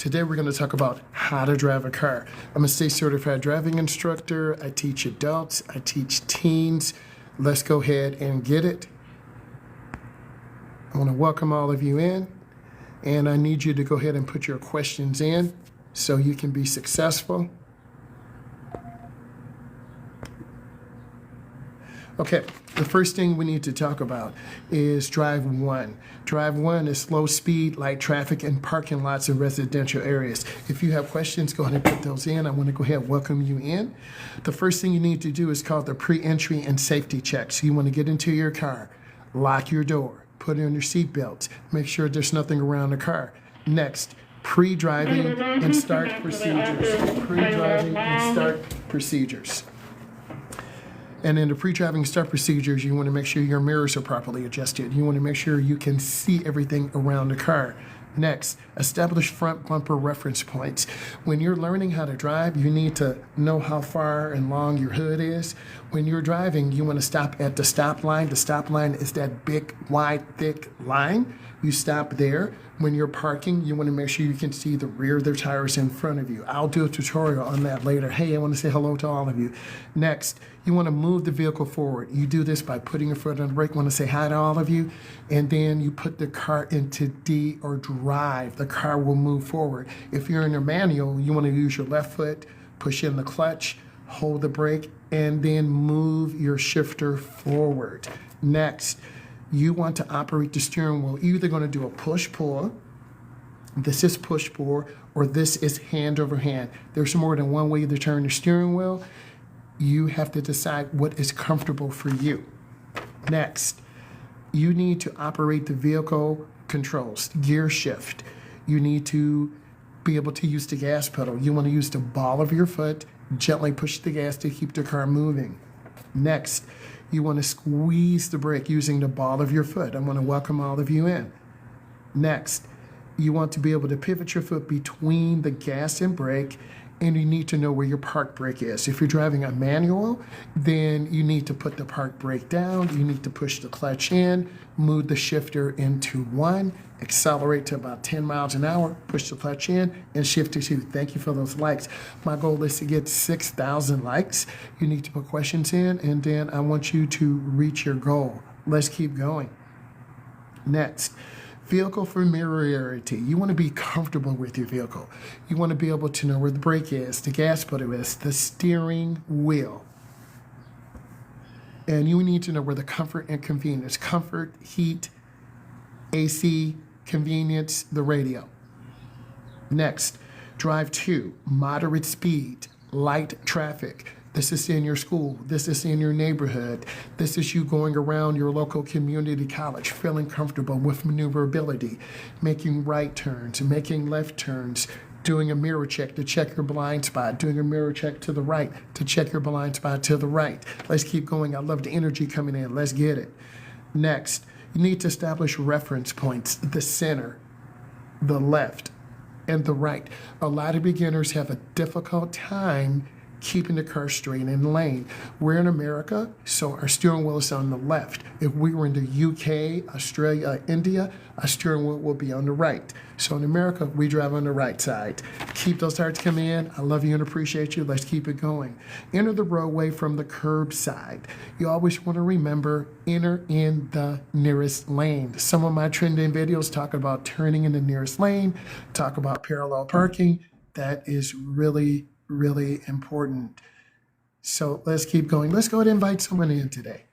Today we're going to talk about how to drive a car. I'm a state certified driving instructor. I teach adults, I teach teens. Let's go ahead and get it. I want to welcome all of you in, and I need you to go ahead and put your questions in so you can be successful. Okay, the first thing we need to talk about is drive one. Drive one is slow speed, light traffic, and parking lots in residential areas. If you have questions, go ahead and put those in. I want to go ahead and welcome you in. The first thing you need to do is called the pre-entry and safety check. So you want to get into your car, lock your door, put on your seat belts, make sure there's nothing around the car. Next, pre-driving and start procedures. Pre-driving and start procedures. And in the pre-driving start procedures, you want to make sure your mirrors are properly adjusted. You want to make sure you can see everything around the car. Next, establish front bumper reference points. When you're learning how to drive, you need to know how far and long your hood is. When you're driving, you want to stop at the stop line. The stop line is that big, wide, thick line. You stop there. When you're parking, you want to make sure you can see the rear of the tires in front of you. I'll do a tutorial on that later. Hey, I want to say hello to all of you. Next, you want to move the vehicle forward. You do this by putting your foot on the brake. I want to say hi to all of you. And then you put the car into D or drive. The car will move forward. If you're in a manual, you want to use your left foot, push in the clutch, hold the brake, and then move your shifter forward. Next, you want to operate the steering wheel. You're either going to do a push-pull, this is push-pull, or this is hand over hand. There's more than one way to turn the steering wheel. You have to decide what is comfortable for you. Next, you need to operate the vehicle controls, gear shift. You need to be able to use the gas pedal. You want to use the ball of your foot, gently push the gas to keep the car moving. Next, you want to squeeze the brake using the ball of your foot. I want to welcome all of you in. Next, you want to be able to pivot your foot between the gas and brake, and you need to know where your park brake is. If you're driving a manual, then you need to put the park brake down. You need to push the clutch in, move the shifter into one, accelerate to about 10 miles an hour, push the clutch in, and shift to two. Thank you for those likes. My goal is to get 6,000 likes. You need to put questions in, and then I want you to reach your goal. Let's keep going. Next, vehicle familiarity. You want to be comfortable with your vehicle. You want to be able to know where the brake is, the gas pedal is, the steering wheel. And you need to know where the comfort and convenience, comfort, heat, AC, convenience, the radio. Next, drive two, moderate speed, light traffic. This is in your school. This is in your neighborhood. This is you going around your local community college, feeling comfortable with maneuverability, making right turns, making left turns, doing a mirror check to check your blind spot, doing a mirror check to the right to check your blind spot to the right. Let's keep going. I love the energy coming in. Let's get it. Next, you need to establish reference points, the center, the left, and the right. A lot of beginners have a difficult time keeping the car straight in the lane. We're in America, so our steering wheel is on the left. If we were in the UK, Australia, India, our steering wheel will be on the right. So in America, we drive on the right side. Keep those hearts coming in. I love you and appreciate you. Let's keep it going. Enter the roadway from the curb side. You always want to remember, enter in the nearest lane. Some of my trending videos talk about turning in the nearest lane, talk about parallel parking. That is really important. So let's keep going. Let's go ahead and invite someone in today.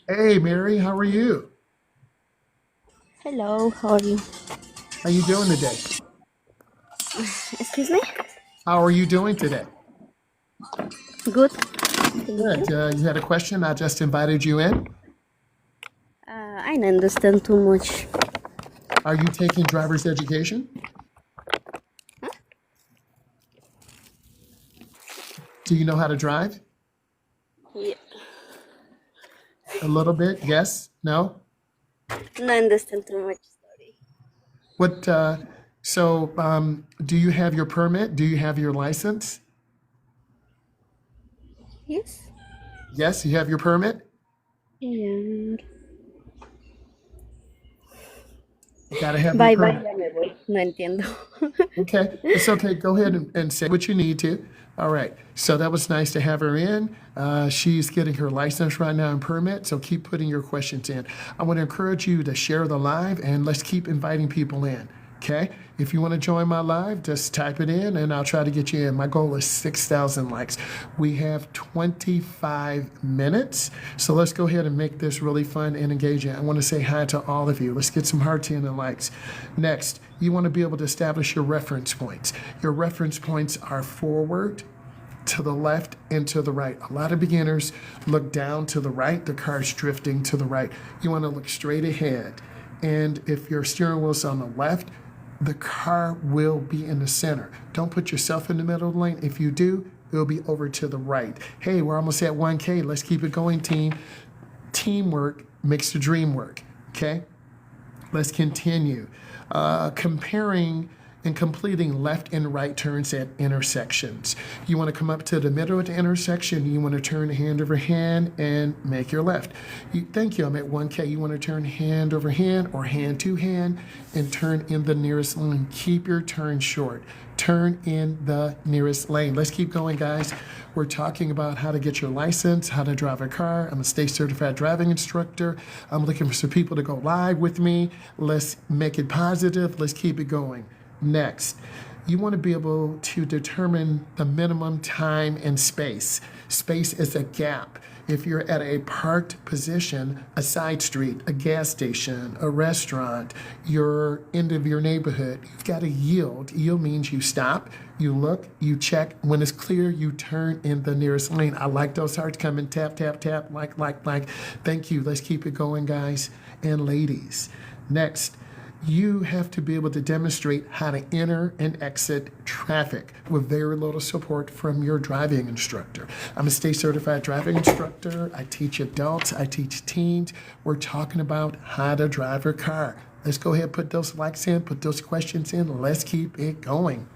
Hey, Mary, how are you? Hello, how are you? How you doing today? Excuse me? How are you doing today? Good. Thank you. Good. You had a question? I just invited you in. I don't understand too much. Are you taking driver's education? Do you know how to drive? Yeah. A little bit? Yes? No? No understand too much. Sorry. What? Do you have your permit? Do you have your license? Yes? Yes, you have your permit? Yeah. You gotta have your Bye, bye, permit. ya me voy. No entiendo. Okay, it's okay. Go ahead and say what you need to. All right, so that was nice to have her in. She's getting her license right now and permit, so keep putting your questions in. I want to encourage you to share the live and let's keep inviting people in. Okay, if you want to join my live, just type it in and I'll try to get you in. My goal is 6,000 likes. We have 25 minutes, so let's go ahead and make this really fun and engaging. I want to say hi to all of you. Let's get some hearts in and likes. Next, you want to be able to establish your reference points. Your reference points are forward, to the left, and to the right. A lot of beginners look down to the right, the car's drifting to the right. You want to look straight ahead. And if your steering wheel's on the left, the car will be in the center. Don't put yourself in the middle of the lane. If you do, it'll be over to the right. Hey, we're almost at 1K. Let's keep it going, team. Teamwork makes the dream work, okay? Let's continue. Comparing and completing left and right turns at intersections. You want to come up to the middle of the intersection. You want to turn hand over hand and make your left. Thank you, I'm at 1K. You want to turn hand over hand or hand to hand and turn in the nearest lane. Keep your turn short. Turn in the nearest lane. Let's keep going, guys. We're talking about how to get your license, how to drive a car. I'm a state certified driving instructor. I'm looking for some people to go live with me. Let's make it positive. Let's keep it going. Next, you want to be able to determine the minimum time and space. Space is a gap. If you're at a parked position, a side street, a gas station, a restaurant, your end of your neighborhood, you've got to yield. Yield means you stop, you look, you check. When it's clear, you turn in the nearest lane. I like those hearts coming, tap, tap, tap, like. Thank you. Let's keep it going, guys and ladies. Next, you have to be able to demonstrate how to enter and exit traffic with very little support from your driving instructor. I'm a state certified driving instructor. I teach adults, I teach teens. We're talking about how to drive a car. Let's go ahead and put those likes in, put those questions in. Let's keep it going.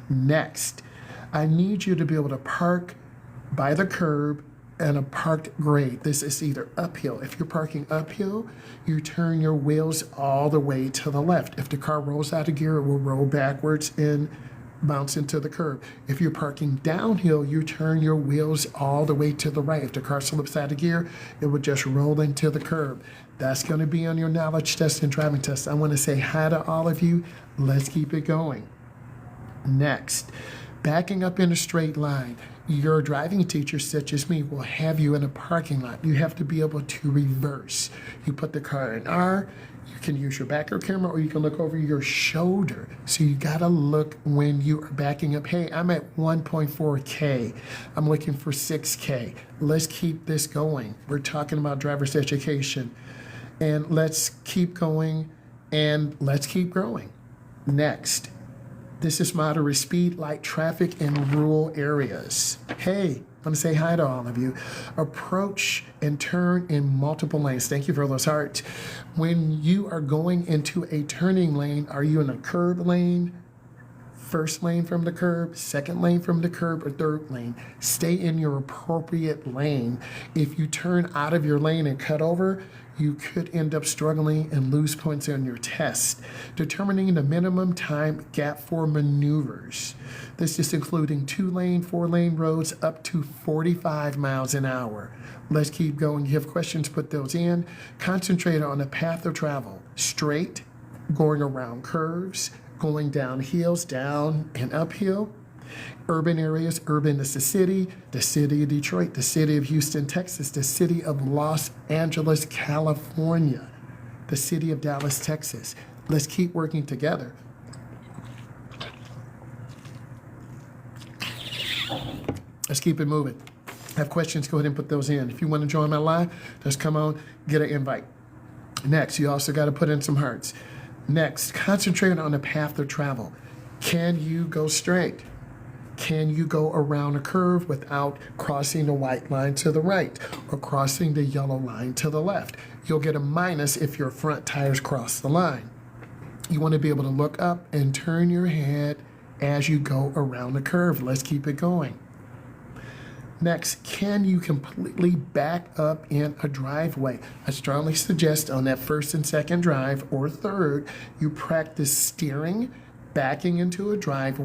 Next, I need you to be able to park by the curb and a parked grade. This is either uphill. If you're parking uphill, you turn your wheels all the way to the left. If the car rolls out of gear, it will roll backwards and bounce into the curb. If you're parking downhill, you turn your wheels all the way to the right. If the car slips out of gear, it would just roll into the curb. That's going to be on your knowledge test and driving test. I want to say hi to all of you. Let's keep it going. Next, backing up in a straight line. Your driving teacher, such as me, will have you in a parking lot. You have to be able to reverse. You put the car in R, you can use your backer camera or you can look over your shoulder. So you gotta look when you are backing up. Hey, I'm at 1.4K. I'm looking for 6K. Let's keep this going. We're talking about driver's education. And let's keep going and let's keep growing. Next. This is moderate speed, light traffic in rural areas. Hey, I want to say hi to all of you. Approach and turn in multiple lanes. Thank you for those hearts. When you are going into a turning lane, are you in a curb lane, first lane from the curb, second lane from the curb, or third lane? Stay in your appropriate lane. If you turn out of your lane and cut over, you could end up struggling and lose points on your test. Determining the minimum time gap for maneuvers. This is including 2-lane, 4-lane roads up to 45 miles an hour. Let's keep going. You have questions, put those in. Concentrate on the path of travel. Straight, going around curves, going down hills, down and uphill. Urban areas, urban is the city of Detroit, the city of Houston, Texas, the city of Los Angeles, California, the city of Dallas, Texas. Let's keep working together. Let's keep it moving. Have questions, go ahead and put those in. If you want to join my live, just come on, get an invite. Next, you also got to put in some hearts. Next, concentrate on the path of travel. Can you go straight? Can you go around a curve without crossing the white line to the right or crossing the yellow line to the left? You'll get a minus if your front tires cross the line. You want to be able to look up and turn your head as you go around the curve. Let's keep it going. Next, can you completely back up in a driveway? I strongly suggest on that first and second drive or third, you practice steering, backing into a driveway,